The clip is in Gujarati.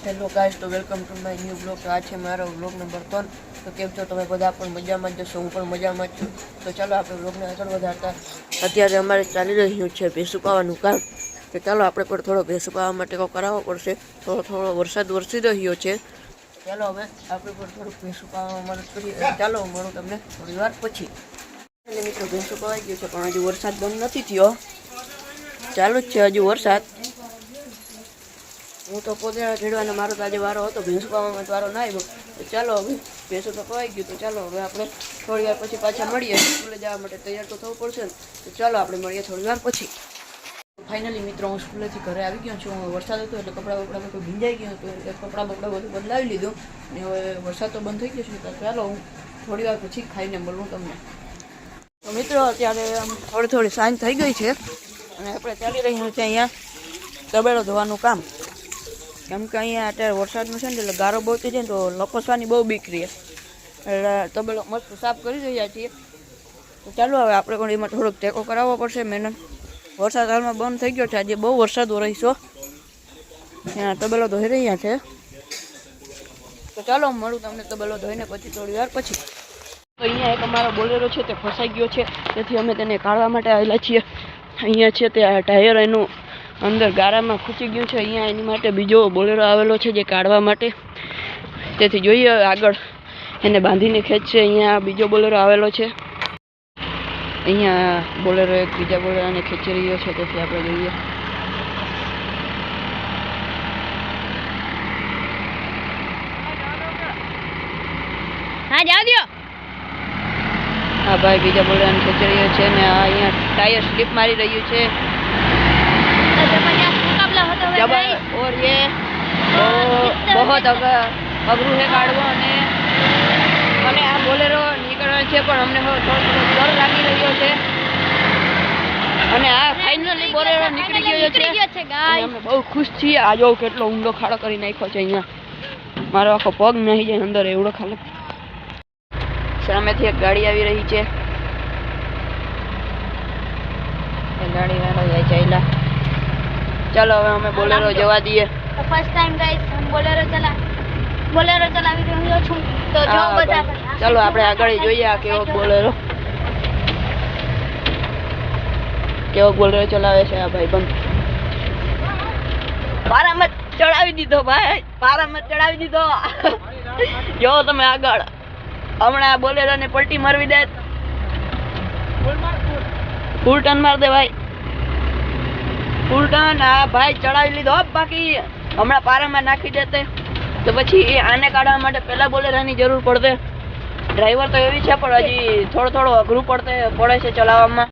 હેલો ગાઈસ, તો welcome to my new blog. આ છે મારો બ્લોગ નંબર 3. તો કેમ છો તમે બધા? પણ મજામાં જ જશો, હું પણ મજામાં જ છું. તો ચાલો આપણે બ્લોગને આગળ વધારતા. અત્યારે અમારે ચાલી રહ્યું છે ભેંસું પાવાનું કામ. તો ચાલો આપણે પણ થોડો ભેંસું પાવા માટે કરાવવો પડશે. થોડો વરસાદ વરસી રહ્યો છે. ચાલો હવે આપણે પણ થોડુંક ભેંસું પાવામાં મદદ કરીએ. ચાલો મળું તમને થોડી વાર પછી. એટલે મિત્રો ભેંસું પવાઈ ગયું છે, પણ હજુ વરસાદ બંધ નથી થયો. ચાલુ જ છે હજુ વરસાદ. હું તો પોતે ખેડવાનો મારો તો આજે વારો હતો, ભેંસું પાવામાં વારો ના આવ્યો. તો ચાલો હવે ભેંસું તો પવાઈ ગયું. તો ચાલો હવે આપણે થોડી વાર પછી પાછા મળીએ. સ્કૂલે જવા માટે તૈયાર તો થવું પડશે ને. તો ચાલો આપણે મળીએ થોડી વાર પછી. ફાઇનલી મિત્રો હું સ્કૂલેથી ઘરે આવી ગયો છું. વરસાદ હતો એટલે કપડાં બધું ભીંજાઈ ગયું હતું, એટલે કપડાં બધું બદલાવી લીધું. ને હવે વરસાદ તો બંધ થઈ ગયો છે. તો ચાલો હું થોડી વાર પછી ખાઈને મળું તમને. તો મિત્રો અત્યારે થોડી સાંજ થઈ ગઈ છે અને આપણે ચાલી રહ્યા છીએ અહીંયા તબેલો ધોવાનું કામ. કેમ કે અહીંયા અત્યારે વરસાદનું છે ને, એટલે ગારો બહુ છે ને, તો લપસવાની બહુ બીક રહે. એટલે તબેલો મસ્ત સાફ કરી રહ્યા છીએ. તો ચાલો હવે આપણે પણ એમાં થોડોક ટેકો કરાવવો પડશે, મહેનત. વરસાદ હાલમાં બંધ થઈ ગયો છે, આજે બહુ વરસાદ વરસ્યો. ત્યાં તબેલો ધોઈ રહ્યા છે. તો ચાલો મળું તમને તબેલો ધોઈને પછી થોડી વાર પછી. તો અહીંયા એક અમારો બોલેરો છે તે ફસાઈ ગયો છે, તેથી અમે તેને કાઢવા માટે આવેલા છીએ. અહીંયા છે તે ટાયર એનું અંદર ગારામાં ખૂંચી ગયું છે. અહીંયા એની માટે બીજો બોલેરો આવેલો છે જે કાઢવા માટે. તેથી જોઈએ આગળ એને બાંધીને ખેંચશે. અહીંયા બીજો બોલેરો આવેલો છે. અહીંયા બોલેરો એક બીજા બોલેરાને ખેંચી રહ્યો છે, તેથી આપણે જોઈએ. હા જાવ દો. હા ભાઈ બીજા બોલેરાને ખેંચી રહ્યો છે ને આ અહીંયા ટાયર સ્લીપ મારી રહ્યું છે. और ये तो बहुत अघरू है काढ़વો અને આ બોલેરો નીકળવાનો છે, પણ અમને થોડો ડર લાગી રહ્યો છે. અને આ ફાઇનલી બોલેરો નીકળી ગયો છે ગાઈસ. અમે બહુ ખુશ છીએ. આ જો કેટલો ઊંડો ખાડો કરી નાખ્યો છે. અહીંયા મારો આખો પગ નહીં જાય અંદર, એવડો ખાલી. સામેથી એક ગાડી આવી રહી છે. એ ગાડી વાળો જાય ચાલ્યા. ચાલો હવે અમે બોલેરો જવા દઈએ. તો ફર્સ્ટ ટાઈમ ગાઈસ હું બોલેરો ચલાવી રહ્યો છું. તો જો બધા ચાલો આપણે આગળ જોઈએ આ કેવો બોલેરો ચલાવે છે આ ભાઈ બંધ. પારામાં ચડાવી દીધો ભાઈ, પારામાં ચડાવી દીધો. જો તમે આગળ હમણાં બોલેરો ને પલટી મારવી દે. ફૂલ ટર્ન માર દે ભાઈ, ફૂલ ટર્ન. હા ભાઈ ચડાવી લીધો. બાકી હમણાં પારામાં નાખી દેતે તો પછી આને કાઢવા માટે પહેલા બોલેરાની જરૂર પડતે. ડ્રાઈવર તો એવી છે, પણ હજી થોડો અઘરું પડે છે ચલાવવામાં.